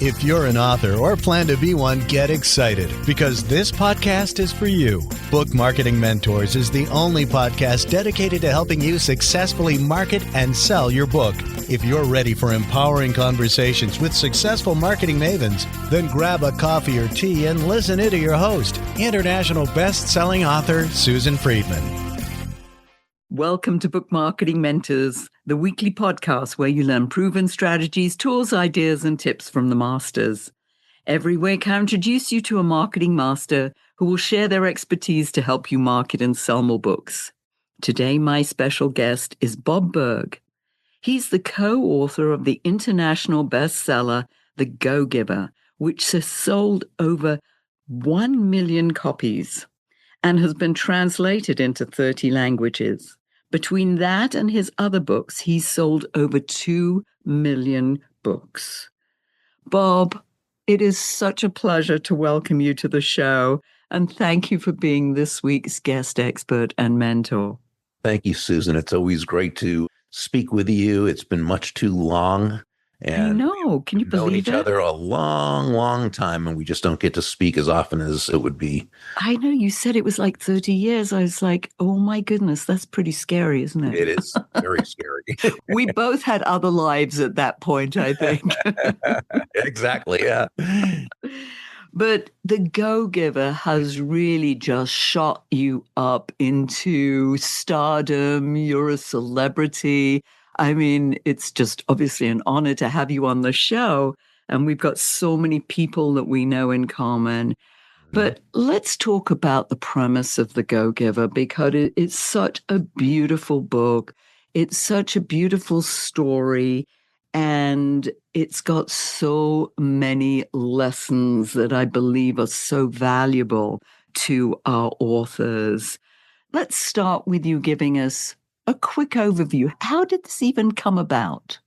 If you're an author or plan to be one, get excited because this podcast is for you. Book Marketing Mentors is the only podcast dedicated to helping you successfully market and sell your book. If you're ready for empowering conversations with successful marketing mavens, then grab a coffee or tea and listen in to your host, international best-selling author Susan Friedmann. Welcome to Book Marketing Mentors, the weekly podcast where you learn proven strategies, tools, ideas, and tips from the masters. Every week, I introduce you to a marketing master who will share their expertise to help you market and sell more books. Today, my special guest is Bob Burg. He's the co-author of the international bestseller, The Go-Giver, which has sold over 1 million copies and has been translated into 30 languages. Between that and his other books, he's sold over 2 million books. Bob, it is such a pleasure to welcome you to the show, and thank you for being this week's guest expert and mentor. Thank you, Susan. It's always great to speak with you. It's been much too long. And I know. Can you believe it? We've known each other a long, long time, and we just don't get to speak as often as it would be. I know. You said it was like 30 years. I was like, oh my goodness, that's pretty scary, isn't it? It is very scary. We both had other lives at that point, I think. Exactly, yeah. But The Go-Giver has really just shot you up into stardom. You're a celebrity. I mean, it's just obviously an honor to have you on the show. And we've got so many people that we know in common. But let's talk about the premise of The Go-Giver, because it's such a beautiful book. It's such a beautiful story. And it's got so many lessons that I believe are so valuable to our authors. Let's start with you giving us a quick overview. How did this even come about?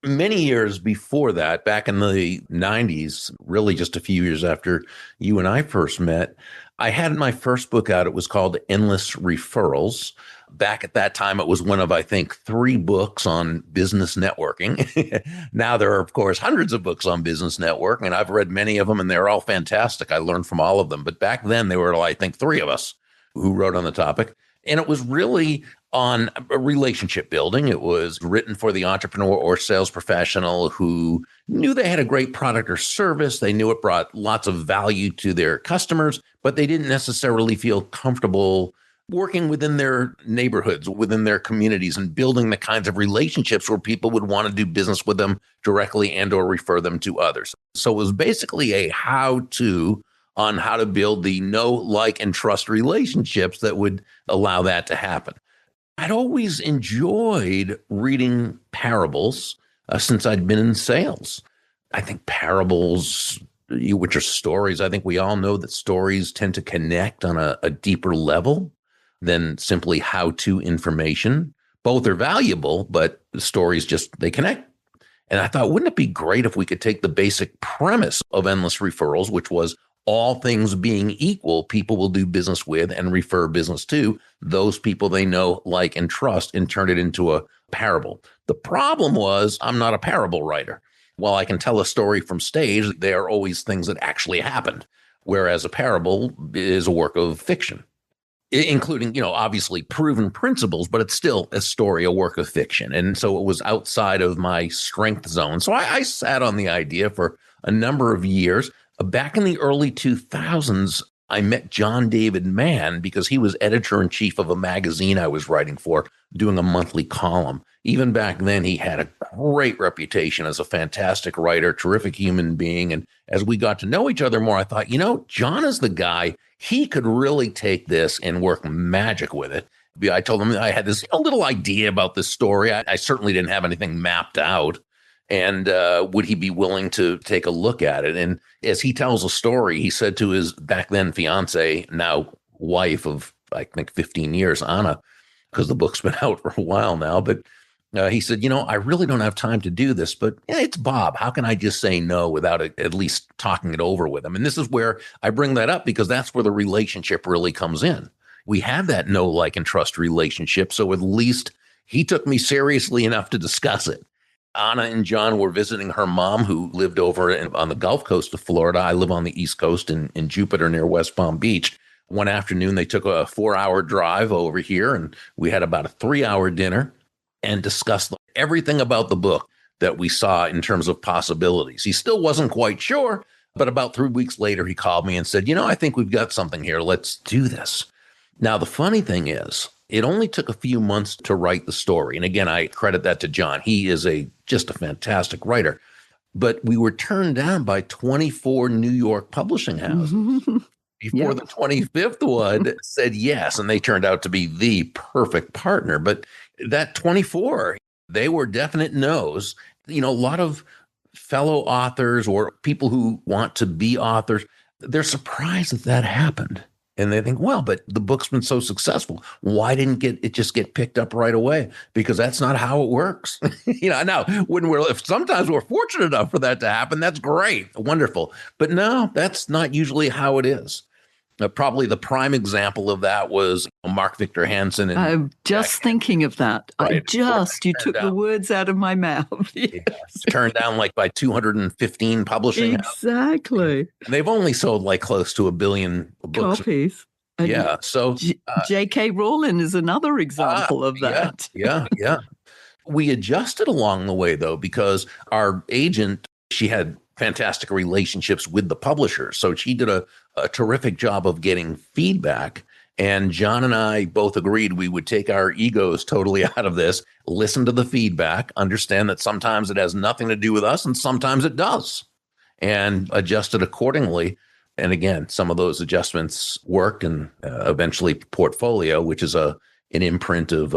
Many years before that, back in the 90s, really just a few years after you and I first met, I had my first book out. It was called Endless Referrals. Back at that time, it was one of, I think, 3 books on business networking. Now there are, of course, hundreds of books on business networking, and I've read many of them, and they're all fantastic. I learned from all of them. But back then, there were, I think, 3 of us who wrote on the topic. And it was really on relationship building. It was written for the entrepreneur or sales professional who knew they had a great product or service. They knew it brought lots of value to their customers, but they didn't necessarily feel comfortable working within their neighborhoods, within their communities, and building the kinds of relationships where people would want to do business with them directly and or refer them to others. So it was basically a how-to on how to build the know, like, and trust relationships that would allow that to happen. I'd always enjoyed reading parables since I'd been in sales. I think parables, which are stories, I think we all know that stories tend to connect on a deeper level than simply how-to information. Both are valuable, but the stories they connect. And I thought, wouldn't it be great if we could take the basic premise of Endless Referrals, which was all things being equal, people will do business with and refer business to those people they know, like, and trust, and turn it into a parable. The problem was I'm not a parable writer. While I can tell a story from stage, they are always things that actually happened, whereas a parable is a work of fiction, including, obviously proven principles, but it's still a story, a work of fiction. And so it was outside of my strength zone. So I sat on the idea for a number of years. Back in the early 2000s, I met John David Mann because he was editor-in-chief of a magazine I was writing for, doing a monthly column. Even back then, he had a great reputation as a fantastic writer, terrific human being. And as we got to know each other more, I thought, John is the guy. He could really take this and work magic with it. I told him I had this little idea about this story. I certainly didn't have anything mapped out. And would he be willing to take a look at it? And as he tells a story, he said to his back then fiance, now wife of, I think, 15 years, Anna, because the book's been out for a while now. But he said, I really don't have time to do this, but it's Bob. How can I just say no without at least talking it over with him? And this is where I bring that up, because that's where the relationship really comes in. We have that know, like, and trust relationship. So at least he took me seriously enough to discuss it. Anna and John were visiting her mom, who lived on the Gulf Coast of Florida. I live on the East Coast in Jupiter near West Palm Beach. One afternoon, they took a 4-hour drive over here, and we had about a 3-hour dinner and discussed everything about the book that we saw in terms of possibilities. He still wasn't quite sure, but about 3 weeks later, he called me and said, I think we've got something here. Let's do this. Now, the funny thing is, it only took a few months to write the story. And again, I credit that to John. He is just a fantastic writer. But we were turned down by 24 New York publishing houses. Before the 25th one said yes, and they turned out to be the perfect partner. But that 24, they were definite no's. A lot of fellow authors or people who want to be authors, they're surprised that happened. And they think, well, but the book's been so successful. Why didn't it just get picked up right away? Because that's not how it works. Now, if sometimes we're fortunate enough for that to happen, that's great, wonderful. But no, that's not usually how it is. Probably the prime example of that was Mark Victor Hansen. I'm just thinking of that. Right. You took the words out of my mouth. Yes. Turned down by 215 publishing houses. Exactly. And they've only sold close to 1 billion books. Copies. Yeah. So J.K. Rowling is another example of that. Yeah. We adjusted along the way, though, because our agent, she had fantastic relationships with the publishers. So she did a terrific job of getting feedback. And John and I both agreed we would take our egos totally out of this, listen to the feedback, understand that sometimes it has nothing to do with us and sometimes it does, and adjust it accordingly. And again, some of those adjustments worked, and eventually Portfolio, which is an imprint of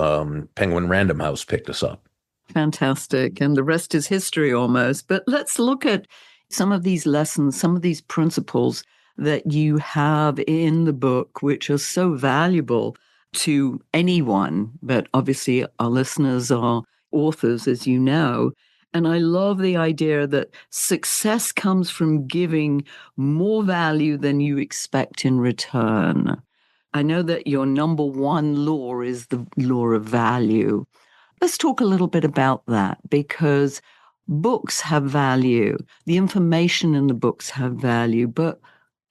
Penguin Random House, picked us up. Fantastic. And the rest is history almost. But let's look at some of these lessons, some of these principles that you have in the book, which are so valuable to anyone. But obviously, our listeners are authors, as you know. And I love the idea that success comes from giving more value than you expect in return. I know that your number one law is the law of value. Let's talk a little bit about that, because books have value. The information in the books have value. But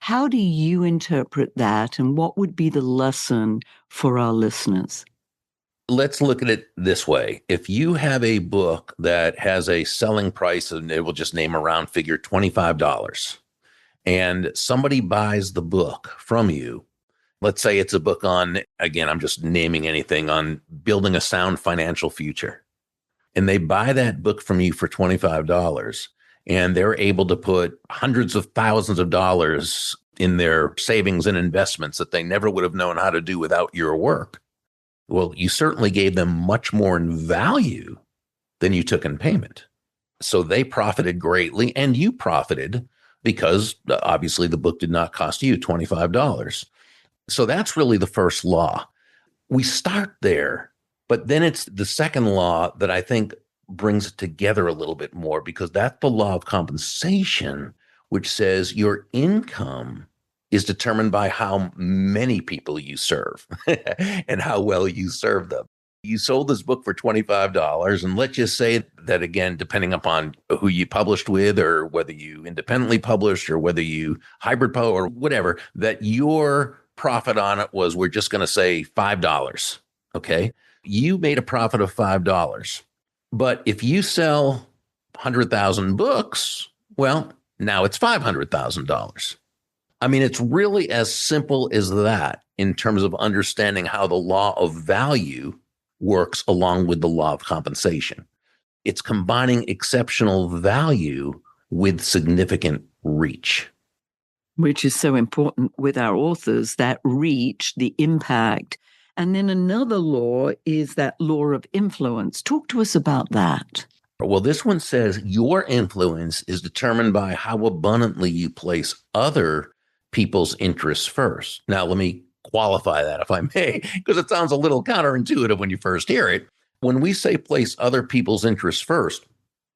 how do you interpret that, and what would be the lesson for our listeners? Let's look at it this way. If you have a book that has a selling price, and it will just name a round figure, $25, and somebody buys the book from you, let's say it's a book on, again, I'm just naming anything, on building a sound financial future, and they buy that book from you for $25, and they're able to put hundreds of thousands of dollars in their savings and investments that they never would have known how to do without your work. Well, you certainly gave them much more in value than you took in payment. So they profited greatly, and you profited because obviously the book did not cost you $25. So that's really the first law. We start there, but then it's the second law that I think brings it together a little bit more, because that's the law of compensation, which says your income is determined by how many people you serve and how well you serve them. You sold this book for $25, and let's just say that, again, depending upon who you published with, or whether you independently published, or whether you hybrid or whatever, that your profit on it was, we're just going to say $5. Okay. You made a profit of $5. But if you sell 100,000 books, well, now it's $500,000. I mean, it's really as simple as that in terms of understanding how the law of value works along with the law of compensation. It's combining exceptional value with significant reach. Which is so important with our authors, that reach, the impact. And then another law is that law of influence. Talk to us about that. Well, this one says your influence is determined by how abundantly you place other people's interests first. Now, let me qualify that, if I may, because it sounds a little counterintuitive when you first hear it. When we say place other people's interests first,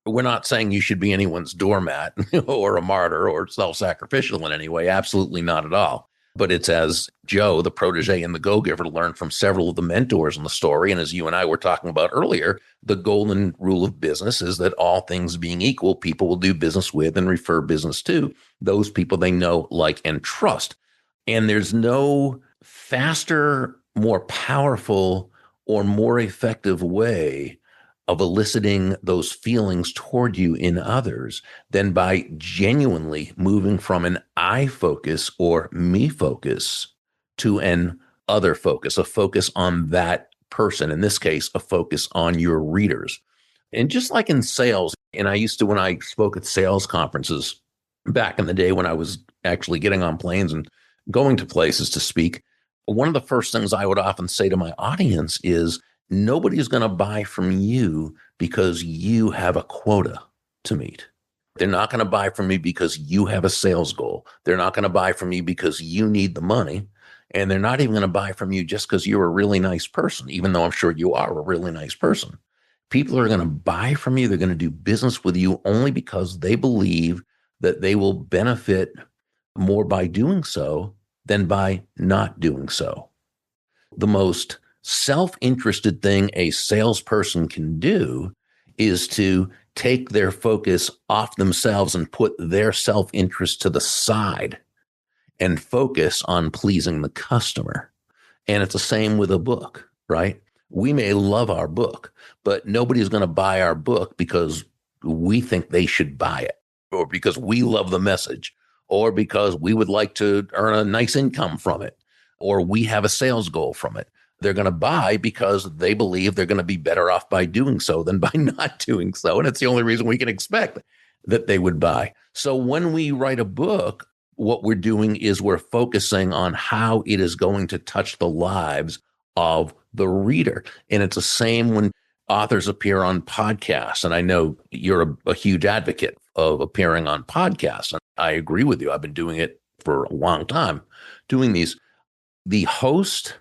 we're not saying you should be anyone's doormat or a martyr or self-sacrificial in any way. Absolutely not at all. But it's as Joe, the protege and the go-giver, learned from several of the mentors in the story. And as you and I were talking about earlier, the golden rule of business is that all things being equal, people will do business with and refer business to those people they know, like, and trust. And there's no faster, more powerful, or more effective way of eliciting those feelings toward you in others than by genuinely moving from an I focus or me focus to an other focus, a focus on that person. In this case, a focus on your readers. And just like in sales, and I used to, when I spoke at sales conferences back in the day when I was actually getting on planes and going to places to speak, one of the first things I would often say to my audience is, nobody's going to buy from you because you have a quota to meet. They're not going to buy from me because you have a sales goal. They're not going to buy from you because you need the money. And they're not even going to buy from you just because you're a really nice person, even though I'm sure you are a really nice person. People are going to buy from you. They're going to do business with you only because they believe that they will benefit more by doing so than by not doing so. The most self-interested thing a salesperson can do is to take their focus off themselves and put their self-interest to the side and focus on pleasing the customer. And it's the same with a book, right? We may love our book, but nobody's going to buy our book because we think they should buy it, or because we love the message, or because we would like to earn a nice income from it, or we have a sales goal from it. They're going to buy because they believe they're going to be better off by doing so than by not doing so. And it's the only reason we can expect that they would buy. So when we write a book, what we're doing is we're focusing on how it is going to touch the lives of the reader. And it's the same when authors appear on podcasts. And I know you're a huge advocate of appearing on podcasts. And I agree with you. I've been doing it for a long time, doing these. The host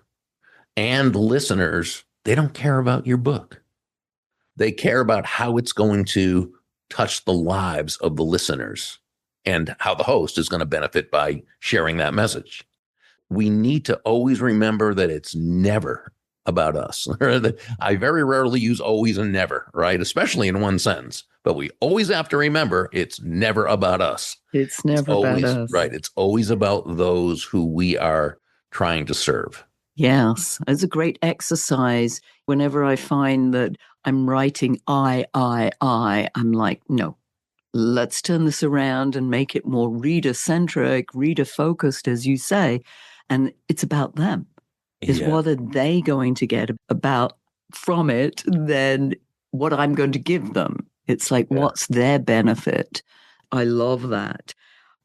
and listeners, they don't care about your book. They care about how it's going to touch the lives of the listeners and how the host is going to benefit by sharing that message. We need to always remember that it's never about us. I very rarely use always and never, right? Especially in one sentence. But we always have to remember it's never about us. It's never about us. Right. It's always about those who we are trying to serve. Yes, it's a great exercise. Whenever I find that I'm writing I'm like, no, let's turn this around and make it more reader-centric, reader-focused, as you say. And it's about them. Is what are they going to get about from it than what I'm going to give them? It's like, what's their benefit? I love that.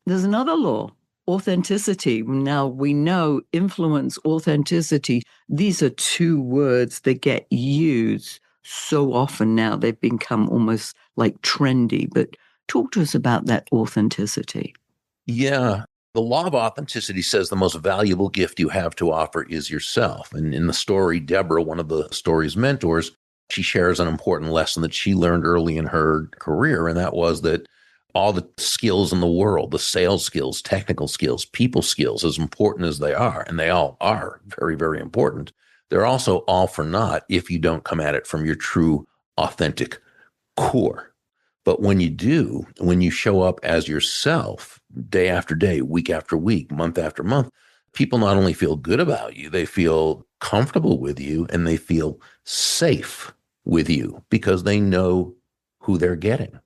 There's another law. Authenticity. Now we know influence, authenticity. These are two words that get used so often now. They've become almost like trendy. But talk to us about that authenticity. Yeah. The law of authenticity says the most valuable gift you have to offer is yourself. And in the story, Deborah, one of the story's mentors, she shares an important lesson that she learned early in her career. And that was that all the skills in the world, the sales skills, technical skills, people skills, as important as they are, and they all are very, very important, they're also all for naught if you don't come at it from your true, authentic core. But when you do, when you show up as yourself day after day, week after week, month after month, people not only feel good about you, they feel comfortable with you, and they feel safe with you because they know who they're getting.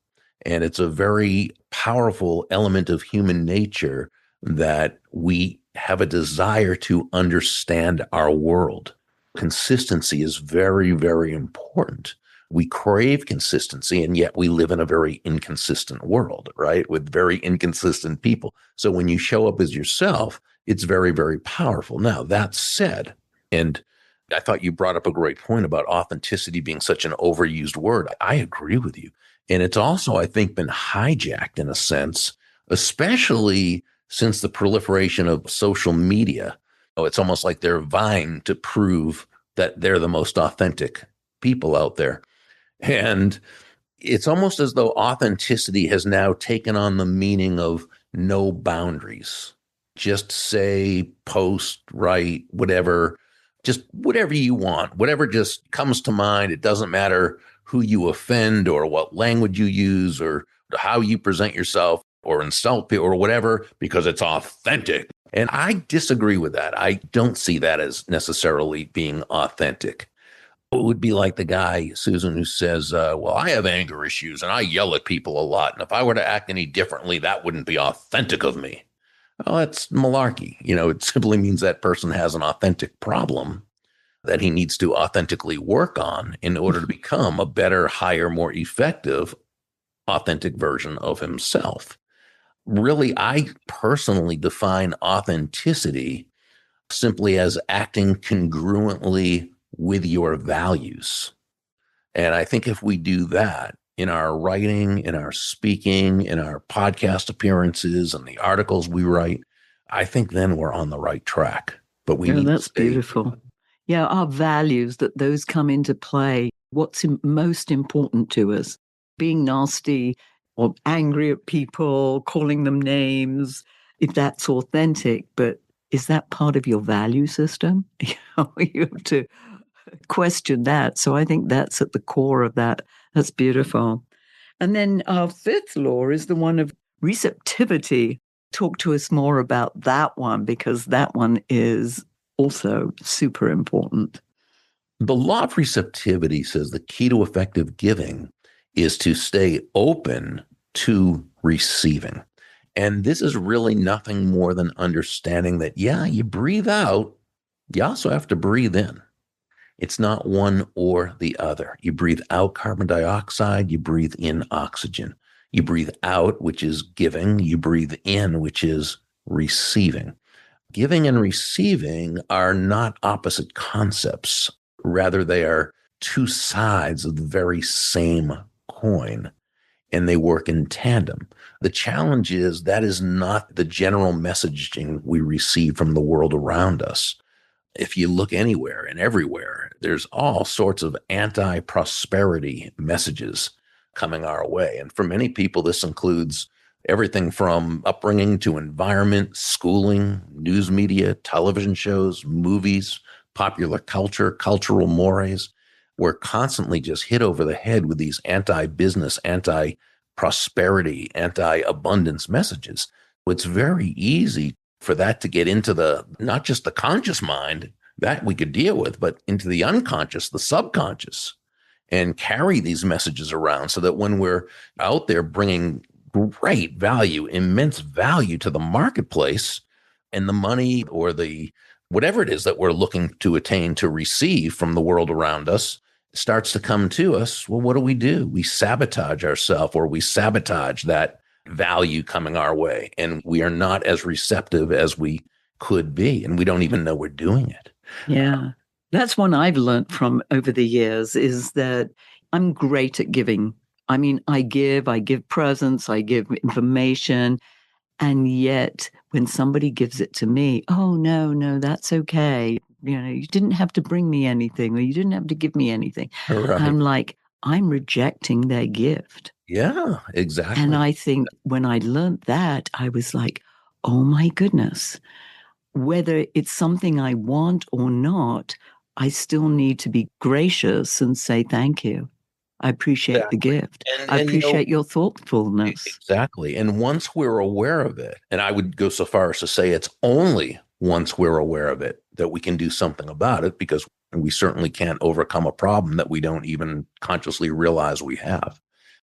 And it's a very powerful element of human nature that we have a desire to understand our world. Consistency is very, very important. We crave consistency, and yet we live in a very inconsistent world, right? With very inconsistent people. So when you show up as yourself, it's very, very powerful. Now, that said, and I thought you brought up a great point about authenticity being such an overused word. I agree with you. And it's also, I think, been hijacked in a sense, especially since the proliferation of social media. Oh, it's almost like they're vying to prove that they're the most authentic people out there. And it's almost as though authenticity has now taken on the meaning of no boundaries. Just say, post, write, whatever, just whatever you want, whatever just comes to mind. It doesn't matter who you offend or what language you use or how you present yourself or insult people or whatever, because it's authentic. And I disagree with that. I don't see that as necessarily being authentic. It would be like the guy, Susan, who says, well, I have anger issues and I yell at people a lot. And if I were to act any differently, that wouldn't be authentic of me. Well, that's malarkey. It simply means that person has an authentic problem that he needs to authentically work on in order to become a better, higher, more effective, authentic version of himself. Really, I personally define authenticity simply as acting congruently with your values. And I think if we do that in our writing, in our speaking, in our podcast appearances, and the articles we write, I think then we're on the right track. But we need that's to stay. Beautiful. Yeah, our values, that those come into play. What's most important to us? Being nasty or angry at people, calling them names, if that's authentic, but is that part of your value system? You have to question that. So I think that's at the core of that. That's beautiful. And then our fifth law is the one of receptivity. Talk to us more about that one, because that one is also super important. The law of receptivity says the key to effective giving is to stay open to receiving. And this is really nothing more than understanding that, yeah, you breathe out, you also have to breathe in. It's not one or the other. You breathe out carbon dioxide, you breathe in oxygen. You breathe out, which is giving, you breathe in, which is receiving. Giving and receiving are not opposite concepts. Rather, they are two sides of the very same coin, and they work in tandem. The challenge is that is not the general messaging we receive from the world around us. If you look anywhere and everywhere, there's all sorts of anti-prosperity messages coming our way. And for many people, this includes everything from upbringing to environment, schooling, news media, television shows, movies, popular culture, cultural mores. We're constantly just hit over the head with these anti-business, anti-prosperity, anti-abundance messages. It's very easy for that to get into not just the conscious mind that we could deal with, but into the unconscious, the subconscious, and carry these messages around so that when we're out there bringing great value, immense value to the marketplace, and the money or the whatever it is that we're looking to attain to receive from the world around us starts to come to us, well, what do? We sabotage ourselves, or we sabotage that value coming our way, and we are not as receptive as we could be, and we don't even know we're doing it. Yeah. That's one I've learned from over the years, is that I'm great at giving. I mean, I give presents, I give information. And yet when somebody gives it to me, oh, no, that's okay. You didn't have to bring me anything, or you didn't have to give me anything. Right. I'm like, I'm rejecting their gift. Yeah, exactly. And I think when I learned that, I was like, oh my goodness, whether it's something I want or not, I still need to be gracious and say thank you. I appreciate the gift. I appreciate your thoughtfulness. Exactly. And once we're aware of it, and I would go so far as to say it's only once we're aware of it that we can do something about it, because we certainly can't overcome a problem that we don't even consciously realize we have.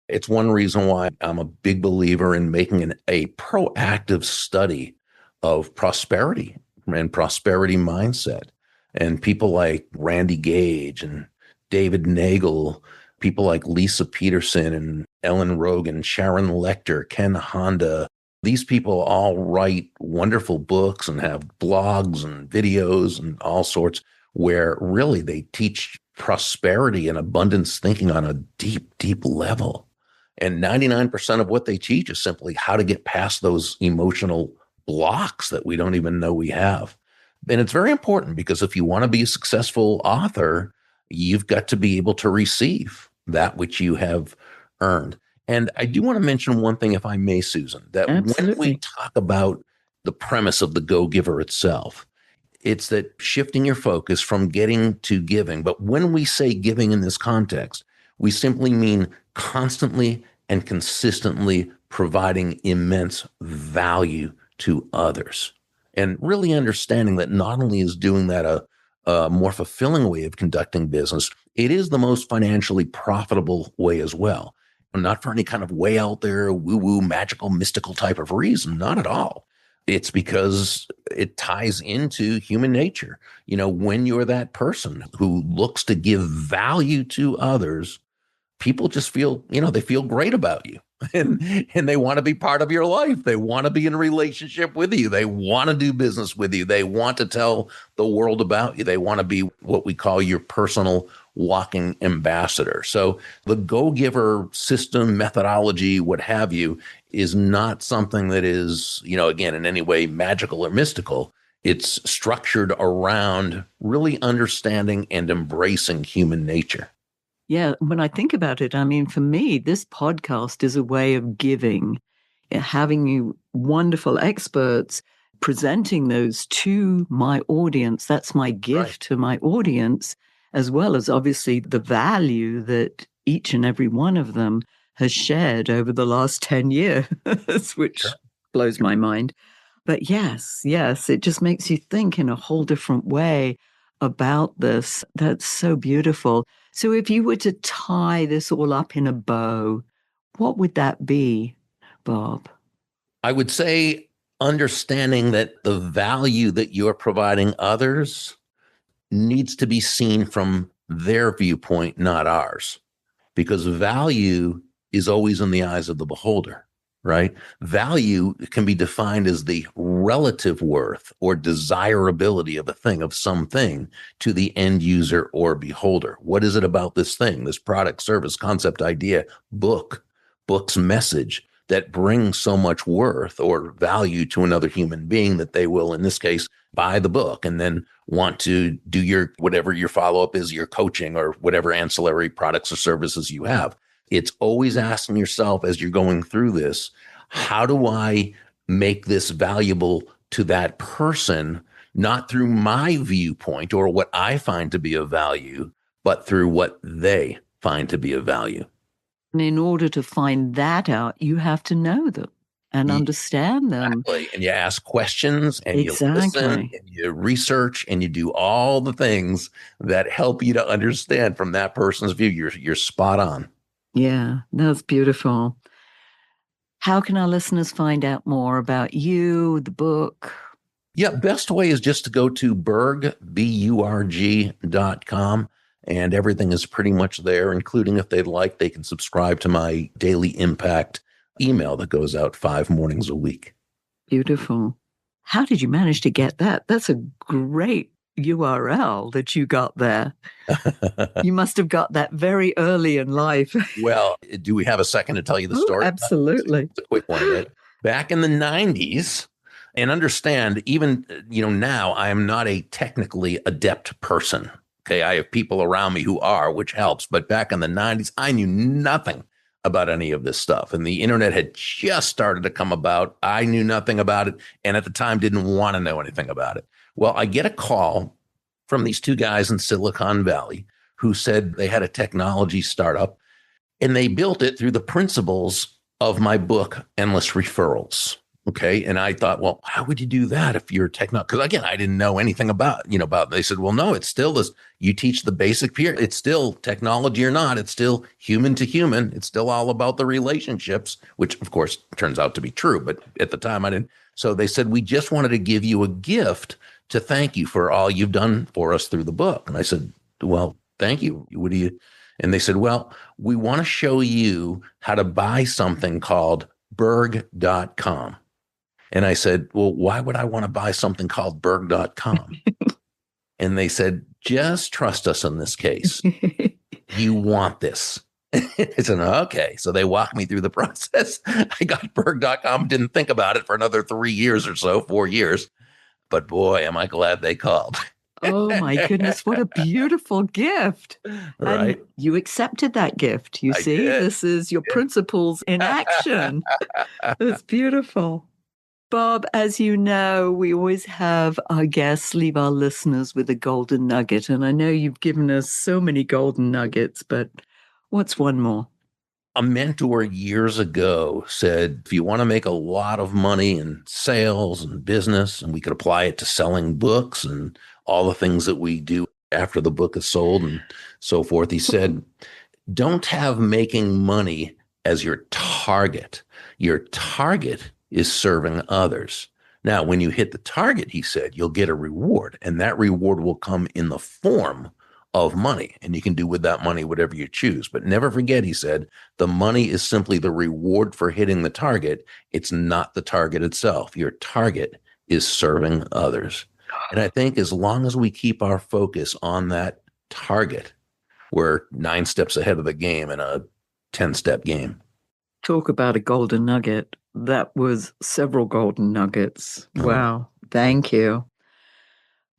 It's one reason why I'm a big believer in making a proactive study of prosperity and prosperity mindset. And people like Randy Gage and David Nagel, people like Lisa Peterson and Ellen Rogan, Sharon Lecter, Ken Honda. These people all write wonderful books and have blogs and videos and all sorts, where really they teach prosperity and abundance thinking on a deep, deep level. And 99% of what they teach is simply how to get past those emotional blocks that we don't even know we have. And it's very important, because if you want to be a successful author, you've got to be able to receive that which you have earned. And I do want to mention one thing, if I may, Susan, that Absolutely. when we talk about the premise of the go-giver itself. It's that shifting your focus from getting to giving. But when we say giving in this context, we simply mean constantly and consistently providing immense value to others. And really understanding that not only is doing that a more fulfilling way of conducting business, it is the most financially profitable way as well. Not for any kind of way out there, woo-woo, magical, mystical type of reason. Not at all. It's because it ties into human nature. When you're that person who looks to give value to others, people just feel, they feel great about you and they want to be part of your life. They want to be in a relationship with you. They want to do business with you. They want to tell the world about you. They want to be what we call your personal walking ambassador. So the go-giver system, methodology, what have you, is not something that is, again, in any way magical or mystical. It's structured around really understanding and embracing human nature. Yeah, when I think about it, I mean, for me, this podcast is a way of giving, having you wonderful experts presenting those to my audience. That's my gift to my audience, as well as obviously the value that each and every one of them has shared over the last 10 years, which blows my mind. But yes, it just makes you think in a whole different way about this. That's so beautiful. So if you were to tie this all up in a bow, what would that be, Bob? I would say understanding that the value that you're providing others needs to be seen from their viewpoint, not ours, because value is always in the eyes of the beholder, right? Value can be defined as the relative worth or desirability of a thing, of something, to the end user or beholder. What is it about this thing, this product, service, concept, idea, book's message that brings so much worth or value to another human being that they will, in this case, buy the book and then want to do your, whatever your follow-up is, your coaching or whatever ancillary products or services you have. It's always asking yourself as you're going through this, how do I make this valuable to that person, not through my viewpoint or what I find to be of value, but through what they find to be of value. And in order to find that out, you have to know them and understand them. Exactly. And you ask questions and you listen and you research and you do all the things that help you to understand from that person's view. You're spot on. Yeah, that's beautiful. How can our listeners find out more about you, the book? Yeah, best way is just to go to Burg, BURG.com, and everything is pretty much there, including if they'd like, they can subscribe to my daily impact email that goes out 5 mornings a week. Beautiful. How did you manage to get that? That's a great URL that you got there. You must have got that very early in life. Well, do we have a second to tell you the story? Absolutely. It's a quick one, right? Back in the 90s, and understand, even, now I am not a technically adept person. Okay, I have people around me who are, which helps. But back in the 90s, I knew nothing about any of this stuff. And the internet had just started to come about. I knew nothing about it. And at the time, didn't want to know anything about it. Well, I get a call from these 2 guys in Silicon Valley who said they had a technology startup and they built it through the principles of my book, Endless Referrals. Okay. And I thought, well, how would you do that if you're because again, I didn't know anything about it. They said, well, no, it's still this, you teach the basic peer. It's still technology or not. It's still human to human. It's still all about the relationships, which of course turns out to be true. But at the time I didn't. So they said, we just wanted to give you a gift to thank you for all you've done for us through the book. And I said, well, thank you. What do you? And they said, well, we want to show you how to buy something called Burg.com. And I said, well, why would I want to buy something called Burg.com? And they said, just trust us in this case. You want this. I said, okay. So they walked me through the process. I got Burg.com, didn't think about it for another 3 years or so, 4 years. But boy, am I glad they called. Oh my goodness, what a beautiful gift. Right. And you accepted that gift. You see, this is your principles in action. It's beautiful. Bob, as you know, we always have our guests leave our listeners with a golden nugget. And I know you've given us so many golden nuggets, but what's one more? A mentor years ago said, if you want to make a lot of money in sales and business, and we could apply it to selling books and all the things that we do after the book is sold and so forth, he said, don't have making money as your target. Your target is serving others. Now, when you hit the target, he said, you'll get a reward, and that reward will come in the form of money, and you can do with that money whatever you choose. But never forget, he said, the money is simply the reward for hitting the target. It's not the target itself. Your target is serving others. And I think as long as we keep our focus on that target, we're 9 steps ahead of the game in a 10-step game. Talk about a golden nugget. That was several golden nuggets. Wow. Thank you.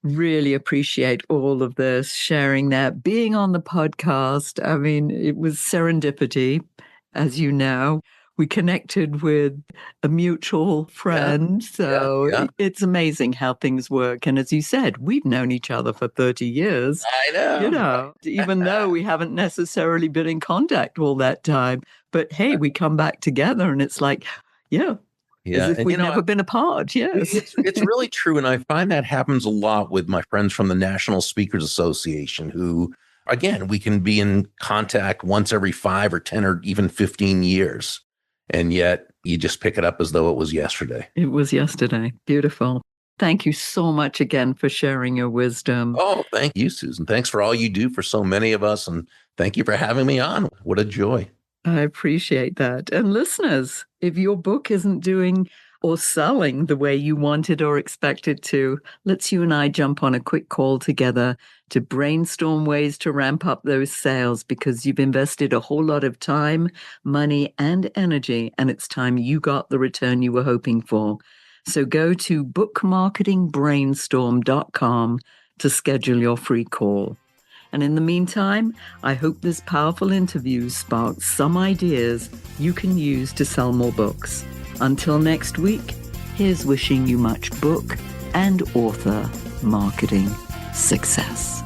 Really appreciate all of this, sharing that, being on the podcast. I mean, it was serendipity, as you know. We connected with a mutual friend. It's amazing how things work. And as you said, we've known each other for 30 years. I know. You know, even though we haven't necessarily been in contact all that time. But hey, we come back together and it's like, as if we've never been apart. Yes. It's really true. And I find that happens a lot with my friends from the National Speakers Association who, again, we can be in contact once every 5 or 10 or even 15 years. And yet you just pick it up as though it was yesterday. It was yesterday. Beautiful. Thank you so much again for sharing your wisdom. Oh, thank you, Susan. Thanks for all you do for so many of us. And thank you for having me on. What a joy. I appreciate that. And listeners, if your book isn't doing or selling the way you wanted or expected to, let's you and I jump on a quick call together to brainstorm ways to ramp up those sales, because you've invested a whole lot of time, money, and energy, and it's time you got the return you were hoping for. So go to bookmarketingbrainstorm.com to schedule your free call. And in the meantime, I hope this powerful interview sparked some ideas you can use to sell more books. Until next week, here's wishing you much book and author marketing success.